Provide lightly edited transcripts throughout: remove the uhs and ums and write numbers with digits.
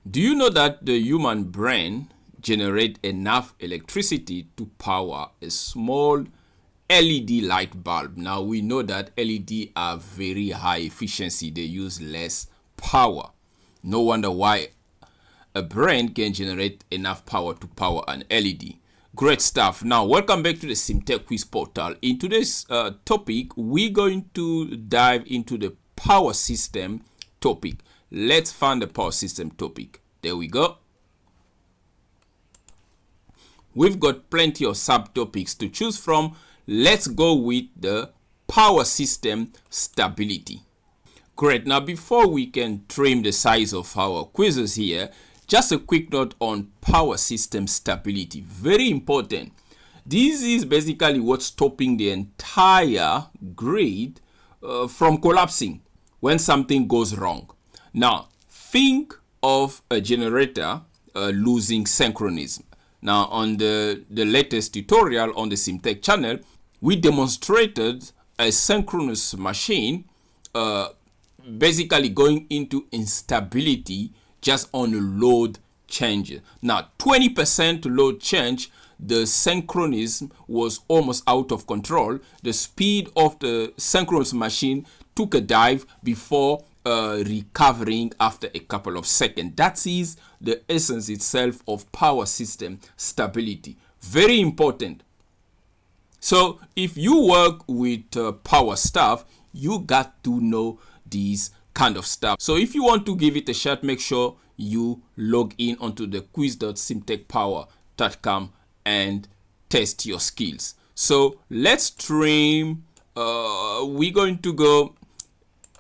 Do you know that the human brain generates enough electricity to power a small LED light bulb? Now we know that LED are very high efficiency. They use less power. No wonder why a brain can generate enough power to power an LED. Great stuff. Now, welcome back to the CMTEQ Quiz Portal. In today's topic, we're going to dive into the power system topic. Let's find the power system topic. There we go. We've got plenty of subtopics to choose from. Let's go with the power system stability. Great. Now, before we can trim the size of our quizzes here, just a quick note on power system stability. Very important. This is basically what's stopping the entire grid from collapsing when something goes wrong. Now, think of a generator losing synchronism. Now, on the latest tutorial on the CMTEQ channel, we demonstrated a synchronous machine basically going into instability just on a load change. Now, 20% load change, the synchronism was almost out of control. The speed of the synchronous machine took a dive before recovering after a couple of seconds. That is the essence itself of power system stability. Very important. So if you work with power stuff, you got to know these kind of stuff. So if you want to give it a shot, make sure you log in onto the quiz.cmteqpower.com and test your skills. So let's trim. We're going to go,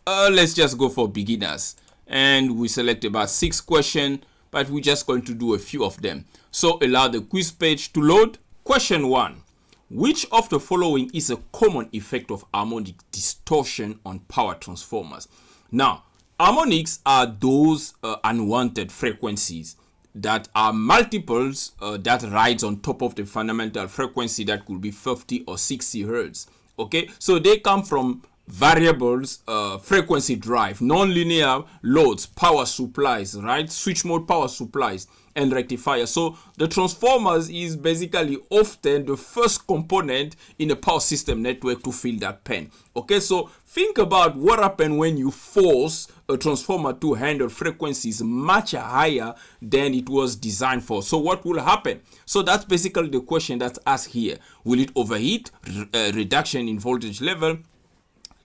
let's just go for beginners, and we select about 6 questions, but we're just going to do a few of them. So allow the quiz page to load. Question 1. Which of the following is a common effect of harmonic distortion on power transformers? Now, harmonics are those unwanted frequencies that are multiples that rides on top of the fundamental frequency that could be 50 or 60 hertz. Okay, so they come from variables, frequency drive, nonlinear loads, power supplies, right? Switch mode power supplies and rectifiers. So the transformers is basically often the first component in a power system network to fill that pen. Okay, so think about what happens when you force a transformer to handle frequencies much higher than it was designed for. So what will happen? So that's basically the question that's asked here. Will it overheat, reduction in voltage level,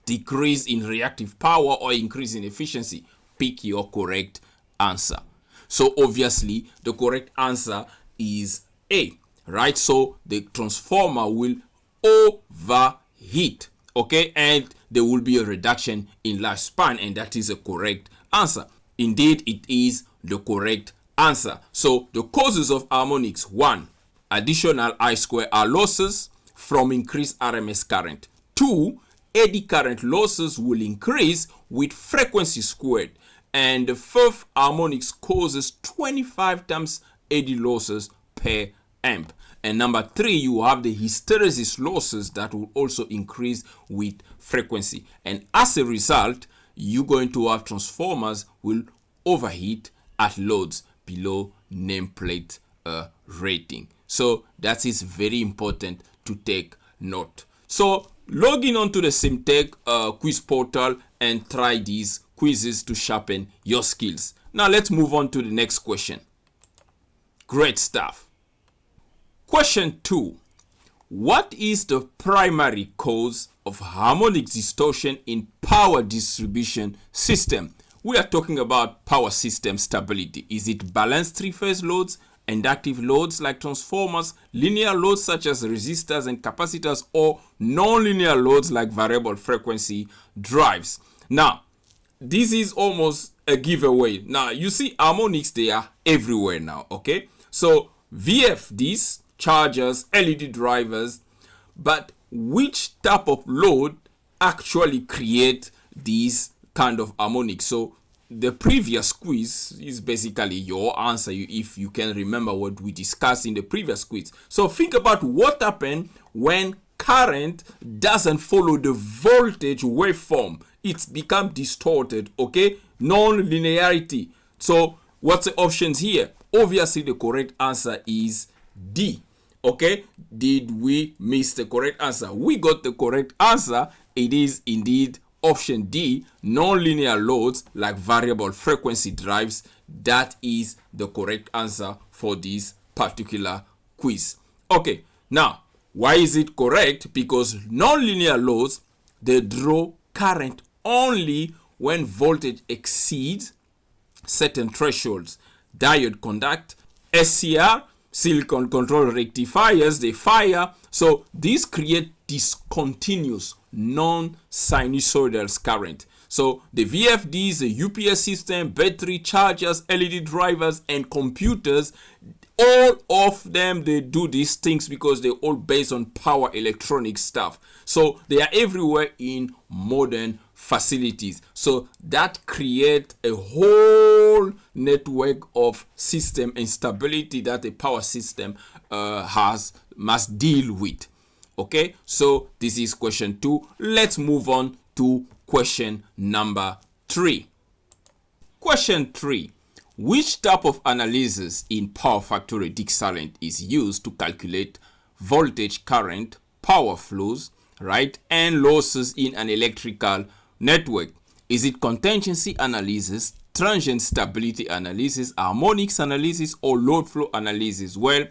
decrease in reactive power, or increase in efficiency? Pick your correct answer. So obviously the correct answer is A, right? So the transformer will overheat, okay, and there will be a reduction in lifespan, and that is a correct answer. Indeed, it is the correct answer. So the causes of harmonics: 1, additional I2R losses from increased RMS current. 2, eddy current losses will increase with frequency squared. And the fourth, harmonics causes 25 times eddy losses per amp. And number 3, you have the hysteresis losses that will also increase with frequency. And as a result, you're going to have transformers will overheat at loads below nameplate rating. So that is very important to take note. So log in onto the CMTEQ quiz portal and try these quizzes to sharpen your skills. Now let's move on to the next question. Great stuff. Question 2. What is the primary cause of harmonic distortion in power distribution system? We are talking about power system stability. Is it balanced 3-phase loads, inductive loads like transformers, linear loads such as resistors and capacitors, or non-linear loads like variable frequency drives? Now, this is almost a giveaway. Now, you see harmonics, they are everywhere now, okay? So VFDs, chargers, LED drivers, but which type of load actually create these kind of harmonics? So the previous quiz is basically your answer if you can remember what we discussed in the previous quiz. So think about what happened when current doesn't follow the voltage waveform. It's become distorted, okay? Non-linearity. So What's the options here? Obviously, the correct answer is D. Okay, did we miss the correct answer? We got the correct answer. It is indeed option D, nonlinear loads like variable frequency drives. That is the correct answer for this particular quiz. Okay, now, why is it correct? Because nonlinear loads, they draw current only when voltage exceeds certain thresholds. Diode conduct, SCR, silicon control rectifiers, they fire. So these create discontinuous non-sinusoidal current. So the VFDs, the UPS system, battery chargers, LED drivers, and computers, all of them, they do these things because they're all based on power electronic stuff. So they are everywhere in modern facilities. So that creates a whole network of system instability that a power system must deal with. Okay, so this is question 2. Let's move on to question number 3. Question 3. Which type of analysis in PowerFactory DIgSILENT is used to calculate voltage, current, power flows, right, and losses in an electrical network? Is it contingency analysis, transient stability analysis, harmonics analysis, or load flow analysis? Well,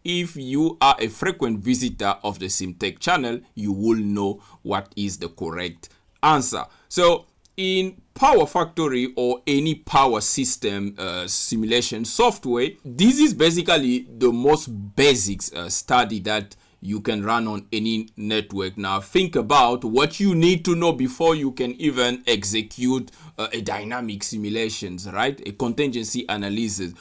if you are a frequent visitor of the CMTEQ channel, you will know what is the correct answer. So in PowerFactory or any power system simulation software, this is basically the most basic study that you can run on any network. Now think about what you need to know before you can even execute a dynamic simulations, right? A contingency analysis.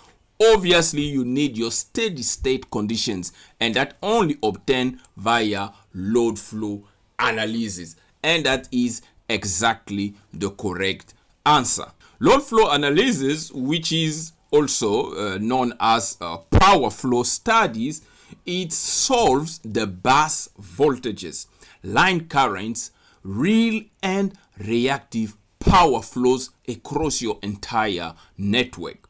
Obviously, you need your steady state conditions, and that only obtained via load flow analysis, and that is exactly the correct answer. Load flow analysis, which is also known as power flow studies, it solves the bus voltages, line currents, real and reactive power flows across your entire network.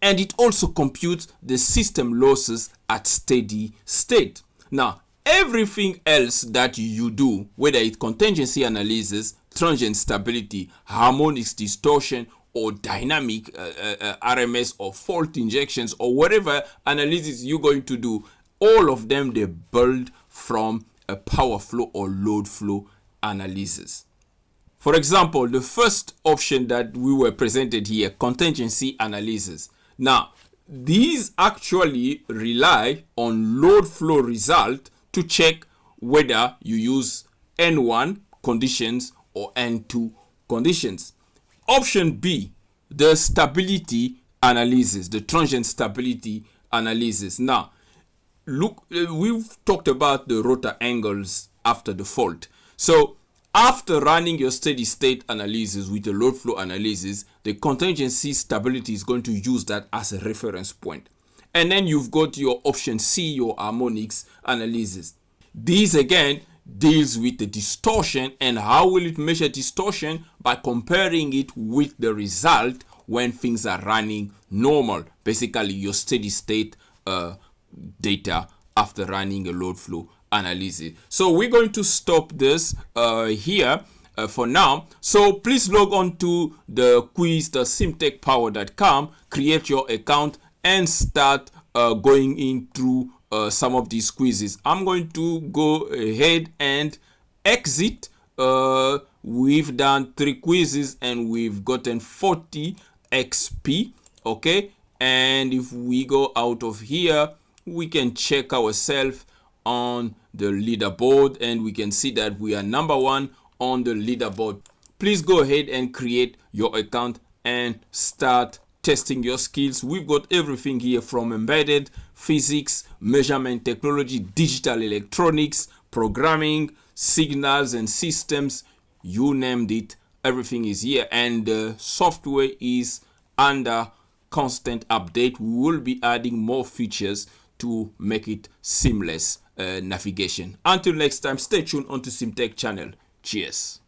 And it also computes the system losses at steady state. Now, everything else that you do, whether it's contingency analysis, transient stability, harmonics, distortion, or dynamic RMS or fault injections, or whatever analysis you're going to do, all of them, they build from a power flow or load flow analysis. For example, the first option that we were presented here, contingency analysis. Now, these actually rely on load flow result to check whether you use N1 conditions or N2 conditions. Option B, the stability analysis, the transient stability analysis. Now, look, we've talked about the rotor angles after the fault. So after running your steady state analysis with the load flow analysis, the contingency stability is going to use that as a reference point. And then you've got your option C, your harmonics analysis. These again deals with the distortion, and how will it measure distortion? By comparing it with the result when things are running normal. Basically your steady state data after running a load flow analysis. So we're going to stop this here for now. So please log on to the quiz, the cmtechpower.com, create your account and start going in through some of these quizzes. I'm going to go ahead and exit. We've done 3 quizzes and we've gotten 40 XP. Okay, and if we go out of here, we can check ourselves on the leaderboard and we can see that we are number 1 on the leaderboard. Please go ahead and create your account and start testing your skills. We've got everything here from embedded physics, measurement technology, digital electronics, programming, signals and systems, you named it, everything is here, and the software is under constant update. We will be adding more features to make it seamless navigation. Until next time, stay tuned onto CMTEQ channel. Cheers.